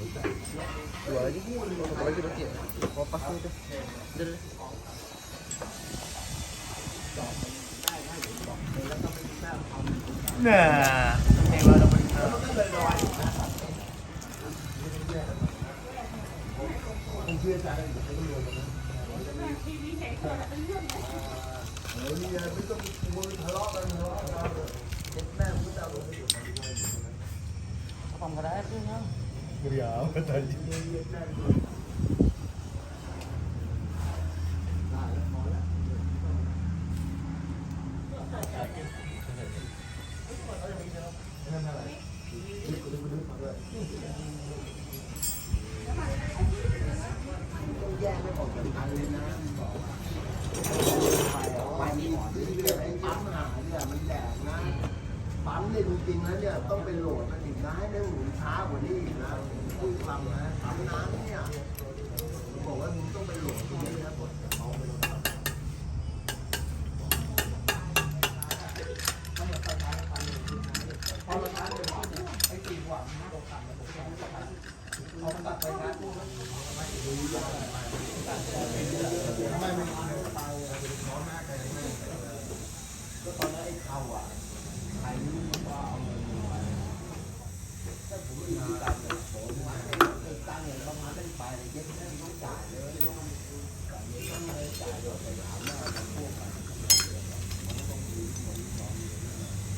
Dua lagi satu lagi berarti ya. Kopas itu. Udah. Nah, ini baru benar. Phòng cái đấy chứ nhá. Gửi áo tadi.ปั๊มเนี่ยจริงๆแล้วเนี่ยต้องเป็นโหลดมันถึงได้ได้หมุนช้ากว่านี้อีกนะพูดฟังนะปั๊มน้ำเนี่ยบอกว่ามึงต้องเป็นโหลดตรงนี้นะก็ตอนนั้นไอ้เขาอ่ะใครรู้ว่าเอาเงินไปถ้าผมไม่มีการเงินผมมาให้ตั้งเงินประมาณเป็นไปเลยเย็บแค่ต้องจ่ายเลยต้องเลยจ่ายโดยไปถามว่าพวกมันต้องมีคนสอน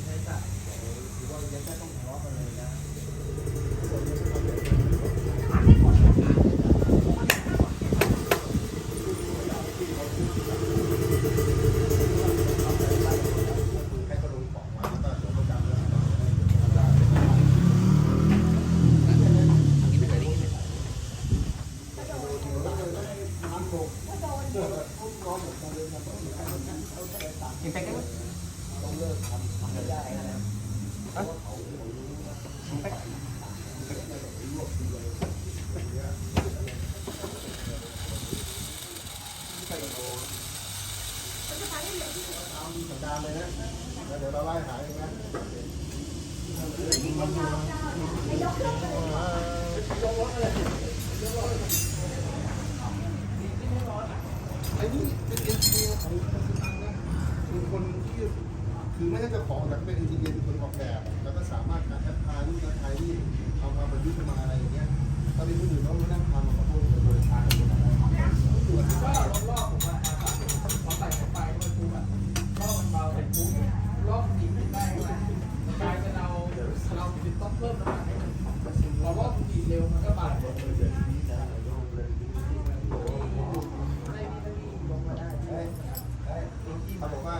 ไม่ใช่ถือว่าเย็บแค่ต้องทะเลาะกันเลยนะYang pakai apa? Hah? Pakai? Đam đây đấy. Để nó lai hại nha. Cái nàyเป็นเอนจิเนียร์ของทางนะคือคนที่คือไม่ใช่เจ้าของแต่เป็นเอนจิเนียร์เป็นคนออกแบบแล้วก็สามารถการแอปพลายนู่นแอปพลายนี่เอามาประยุกต์มาอะไรอย่างเงี้ยตอนนี้คนอื่นเขาไม่นั่งทำกับพวกโดยทางอะไรก็รอบผมว่าพอใส่เข้าไปมันปุ๊บอะรอบมันเบาเสร็จปุ๊บรอบดีขึ้นได้ว่ากลายเป็นเราติดต้องเพิ่มน้ำหนักให้มันเพราะว่าดีเร็วมันก็บาดเจ็บเขาบอกว่า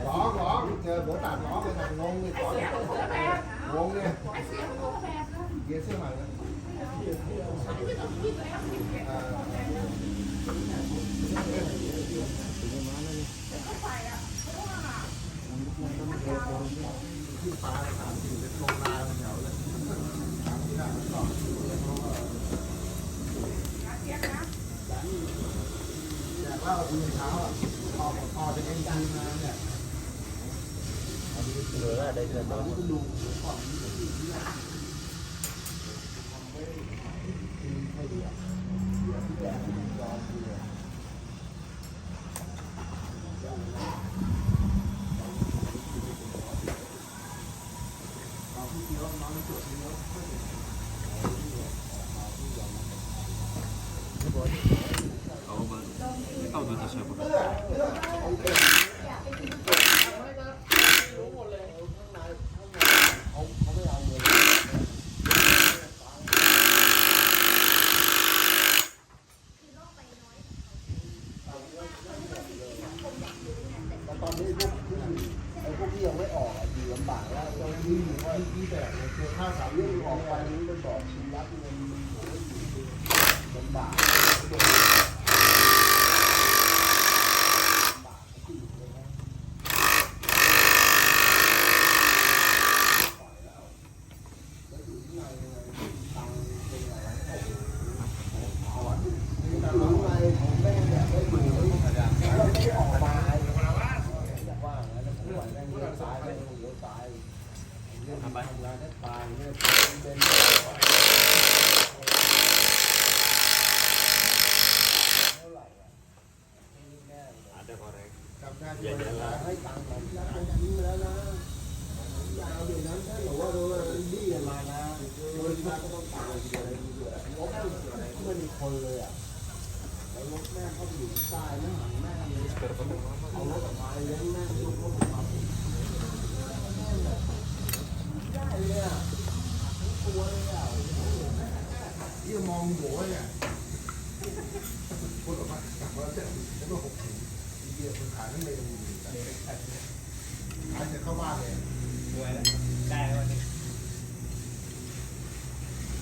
ร้องเจอหัวตัดร้องไปทางงงเลยร้องงงเนี่ยเยี่ยเสื้อใหม่เลยขึ้นปลาถามถึงเป็นลงนาแถวเลยถามที่หน้าต่ออยากเล่าคุณเช้าอ่ะพอจะเอ็นจีมาเนี่ยเหลือได้เดือนตอนนี้ก็ดูก่อนไม่ดีอ่ะเดี๋ยวที่แดงรอดูเลยเราพี่เดียวน้องไม่ตรวจเนื้อเอาดูจะใช่ปะ ตอนนี้พวกที่ยังไม่ออกอยู่ลำบากแล้วต้องวิ่งว่าที่แบบตัวค่าสามเรื่องออกไปนี้มันบอกชีวัดเงินลำบาก เป็น Ada korek. จำได้ที่เรา ให้ตังค์ผมแล้วเป็นทิ้งแล้วนะยาวเดี๋ยวนั้นถ้าบอกว่าดีกันมานะโดยมาก็ต้องตายอะไรด้วยลบไม่มีคนเลยอ่ะแล้วรถแม่เขาอยู่ใต้นั่งหลังแม่เลยเอารถออกมาเลี้ยงแม่ยกรถออกมาได้เลยอ่ะตัวเลยอ่ะ ที่มองหัวเนี่ยคนออกมากลับมาเสร็จแล้วก็หกสิบทีเดียวคนขายนั่นเลยขายเสร็จเข้าบ้านเลย ได้วันนี้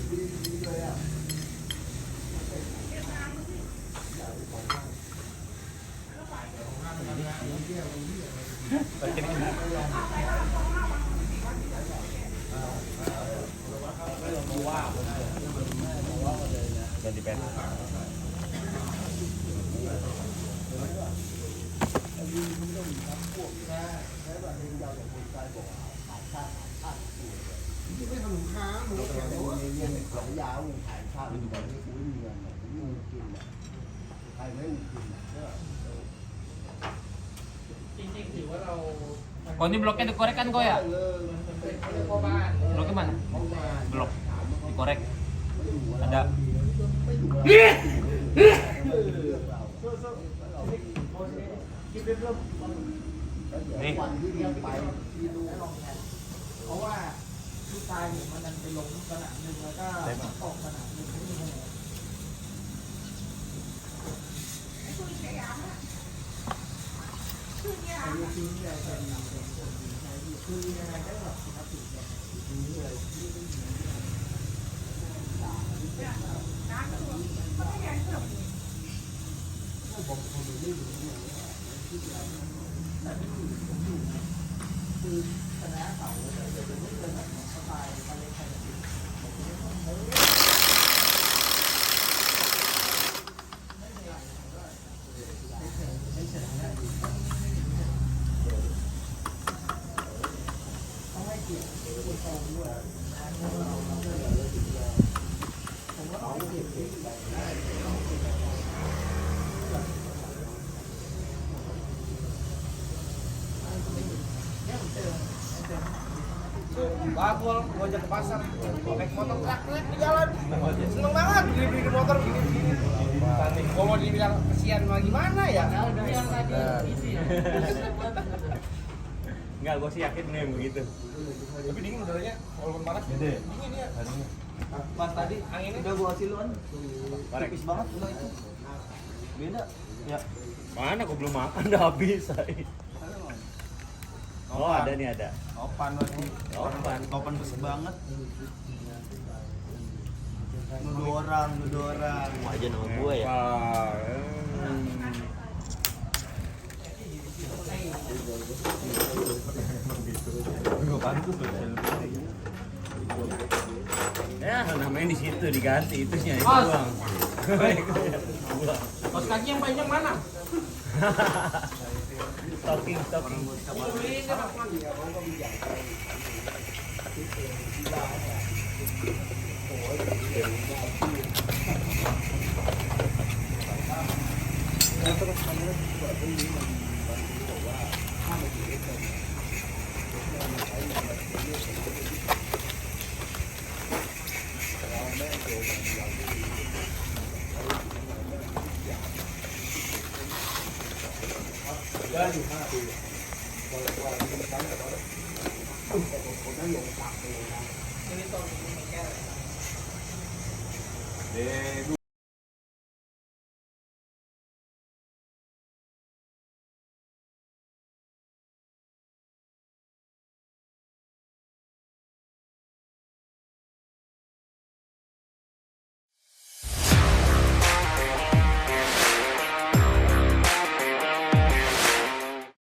ดีเลยอ่ะ Dan di pen. ที่ไม่ทำหนูค้าหนูแข็งหัว ของยาวขายข้าวอยู่ตอนนี้กูไม่มีเงินผมไม่มีกินใครไม่มีกินก็ จริงๆถือว่าเรา Oh ini bloknya dikorek kan kok ya? เขาเรียกพ่อบ้าน Bloknya mana? Blok. Dikorek. Ada. นี่วันที่เรียกไปที่ดู เพราะว่าผู้ชายเนี่ยมันดันไปลงสนามหนึ่งแล้วก็ตกสนามหนึ่งไม่มีคะแนนอายุทิ้งใจใจดีเป็นคนดีใจดีคือยังไงได้แบบสุขภาพจิตใจดีเลยที่ไม่มีคือคณะเก่าเลยจะไม่เป็นแบบสไตล์อะไรใครต้องให้เกียรติคนโตด้วยผมว่าต้องเกียรติBagul, mau ke pasar, naik motor truk di jalan, seneng banget beli motor gini-gini. Gua mau dibilang kesian mah gimana ya? Enggak, gue sih yakin nih begitu. Tapi dingin udaranya, walaupun panas, Gede. dingin ya. Pas tadi anginnya udah gua kasih lu kan Korek. tipis banget udah itu beda ya. Mana gue belum makan udah habis. Oh, ada nih ada. Opan lagi Opan besar banget nuduh orang aja nama gue ya. Ya, namanya di situ diganti itunya itu Mas. bang. Kos kaki yang panjang mana? Stocking.